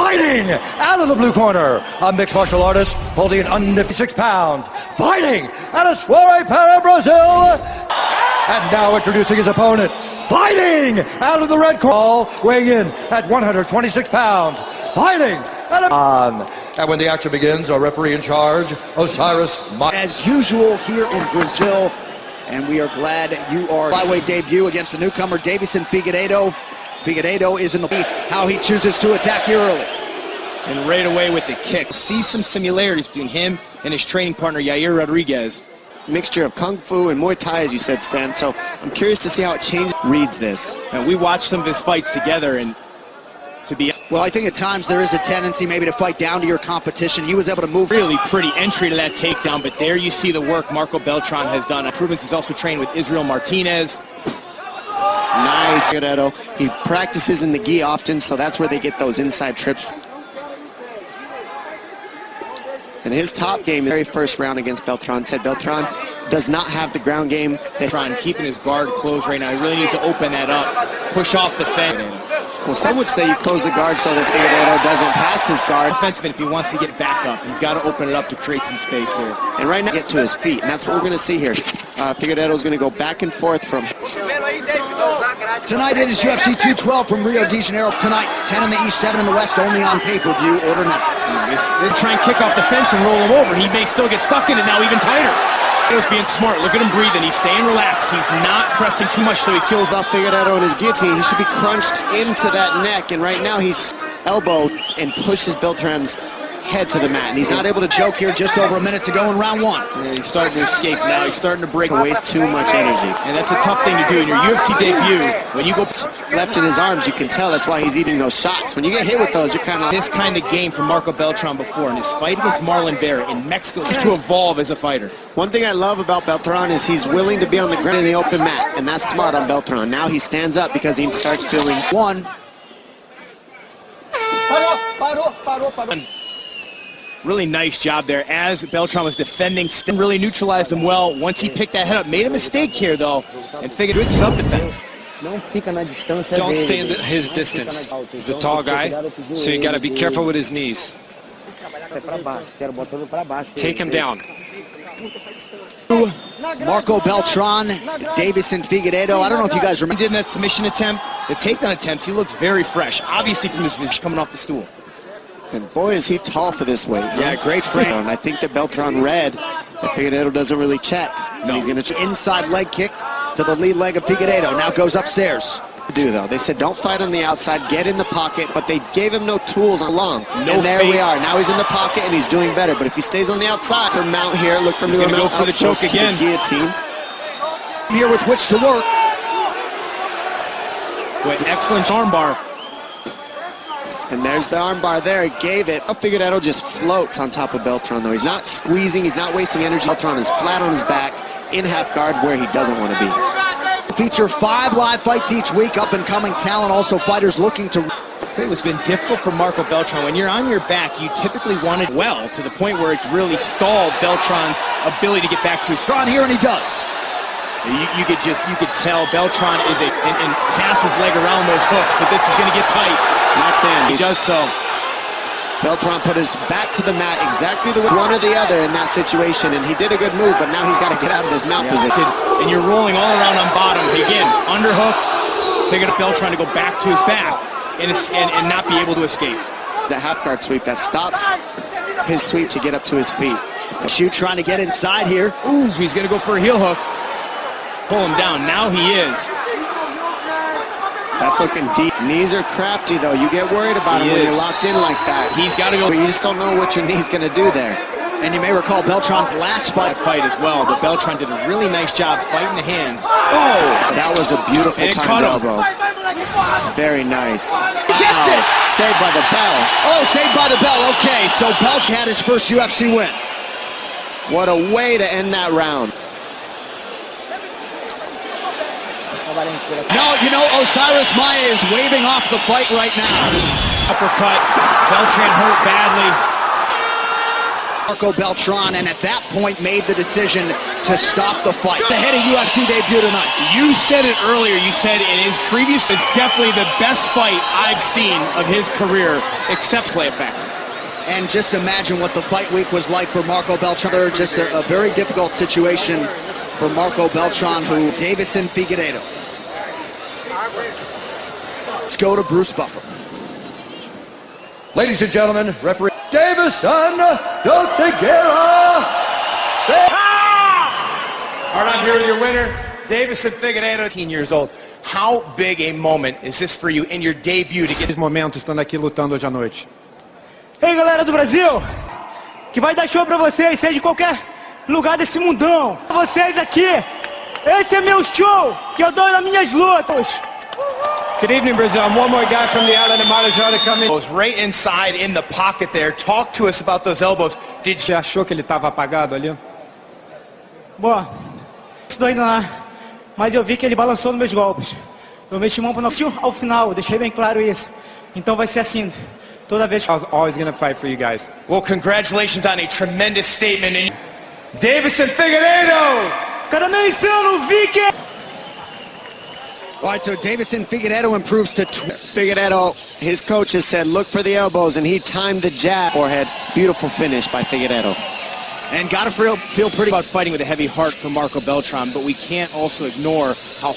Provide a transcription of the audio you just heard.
fighting out of the blue corner, a mixed martial artist holding an undefeated 6 pounds, fighting out of Soares para Brazil. And now introducing his opponent, fighting out of the red corner, weighing in at 126 pounds, fighting out of... And when the action begins, our referee in charge, Osiris. As usual here in Brazil, and we are glad you are flyweight debut against the newcomer, Deiveson Figueiredo. Figueiredo is in the lead. How he chooses to attack here early. And right away with the kick. See some similarities between him and his training partner, Yair Rodriguez. Mixture of Kung Fu and Muay Thai, as you said, Stan. So I'm curious to see how it changes. Reads this. And we watched some of his fights together, and to be... Well, I think at times there is a tendency maybe to fight down to your competition. He was able to move. Really pretty entry to that takedown, but there you see the work Marco Beltran has done. Improvements. He's also trained with Israel Martinez. Nice, Figueiredo. He practices in the gi often, so that's where they get those inside trips. And his top game, the very first round against Beltran, said Beltran does not have the ground game. Beltran keeping his guard closed right now. He really needs to open that up, push off the fence. Well, some would say you close the guard so that Figueiredo doesn't pass his guard. Offensive, if he wants to get back up, he's got to open it up to create some space here. And right now, get to his feet, and that's what we're going to see here. Figueiredo's going to go back and forth from... Tonight it is UFC 212 from Rio de Janeiro. Tonight, 10 in the East, 7 in the West, only on pay-per-view. Order now. They try and kick off the fence and roll him over. He may still get stuck in it now, even tighter. He's being smart. Look at him breathing. He's staying relaxed. He's not pressing too much so he kills off Figueiredo in his guillotine. He should be crunched into that neck, and right now he's elbowed and pushes Beltran's head to the mat, and he's not able to choke here. Just over a minute to go in round one. Yeah, he's starting to escape now. He's starting to break. Waste too much energy. And that's a tough thing to do in your UFC debut. When you go left in his arms, you can tell that's why he's eating those shots. When you get hit with those, you're kind of... This kind of game from Marco Beltran before in his fight against Marlon Vera in Mexico, just to evolve as a fighter. One thing I love about Beltran is he's willing to be on the ground in the open mat, and that's smart on Beltran. Now he stands up because he starts feeling one. Really nice job there as Beltran was defending. Really neutralized him well. Once he picked that head up, made a mistake here though, and figured good sub-defense. Don't stay in his distance. He's a tall guy, so you got to be careful with his knees. Take him down. Marco Beltran, Deiveson Figueiredo. I don't know if you guys remember. He did in that submission attempt, the takedown attempts, he looks very fresh. Obviously from his coming off the stool. And boy, is he tall for this weight. Yeah, great frame. And I think that Beltran read that Figueiredo doesn't really check. No. He's going to inside leg kick to the lead leg of Figueiredo. Now goes upstairs. Though they said don't fight on the outside, get in the pocket, but they gave him no tools along. No, and there fakes. we are. Now he's in the pocket and he's doing better. But if he stays on the outside, for mount here, look for he's Miller gonna mount go for the choke again. The guillotine. Here with which to work. Boy, excellent armbar. And there's the armbar there. He gave it. Figueiredo just floats on top of Beltran, though. He's not squeezing. He's not wasting energy. Beltran is flat on his back in half guard where he doesn't want to be. Feature 5 live fights each week. Up-and-coming talent. Also fighters looking to... It's been difficult for Marco Beltran. When you're on your back, you typically want it well to the point where it's really stalled Beltran's ability to get back to his strong here, and he does. You could tell Beltran is and pass his leg around those hooks, but this is going to get tight. That's in. He does so. Beltran put his back to the mat exactly the one or the other in that situation, and he did a good move, but now he's got to get out of his mount position. And you're rolling all around on bottom. Again, underhook. Figured Beltran to go back to his back and not be able to escape. The half guard sweep that stops his sweep to get up to his feet. The shoe trying to get inside here. Ooh, he's going to go for a heel hook. Pull him down. Now he is. That's looking deep. Knees are crafty, though. You get worried about him when you're locked in like that. He's got to go. But you just don't know what your knee's going to do there. And you may recall Beltran's last fight as well, but Beltran did a really nice job fighting the hands. Oh! That was a beautiful timed elbow. Very nice. Gets it! Saved by the bell. Oh, saved by the bell. Okay, so Belch had his first UFC win. What a way to end that round. No, you know, Osiris Maia is waving off the fight right now. Uppercut. Beltran hurt badly. Marco Beltran, and at that point made the decision to stop the fight. The head of UFC debut tonight. You said it earlier. You said in his previous, it's definitely the best fight I've seen of his career, except play effect. And just imagine what the fight week was like for Marco Beltran. Just a very difficult situation for Marco Beltran, who Deiveson Figueiredo. Let's go to Bruce Buffer. Ladies and gentlemen, referee Deiveson Figueiredo. All right, I'm here with your winner, Deiveson Figueiredo, 18 years old. How big a moment is this for you in your debut to get... Esse momento estando aqui lutando hoje à noite. Ei, galera do Brasil, que vai dar show pra vocês, seja em qualquer lugar desse mundão. Pra vocês aqui, esse é meu show, que eu dou nas minhas lutas. Good evening, Brazil. I'm one more guy from the island of Marajó coming. Was right inside in the pocket there. Talk to us about those elbows. Did Você you... achou que ele estava apagado ali? Boa, isso daí não é, mas eu vi que ele balançou nos meus golpes. Eu mexi mão pro nosso ao final, deixei bem claro isso. Então vai ser assim, toda vez que... I was always going to fight for you guys. Well, congratulations on a tremendous statement. And Deiveson Figueiredo! Cara, me insano, Vicky! All right, so Deiveson Figueiredo improves to... Figueiredo, his coach has said, look for the elbows, and he timed the jab. Forehead, beautiful finish by Figueiredo. And gotta feel pretty... About fighting with a heavy heart for Marco Beltran, but we can't also ignore how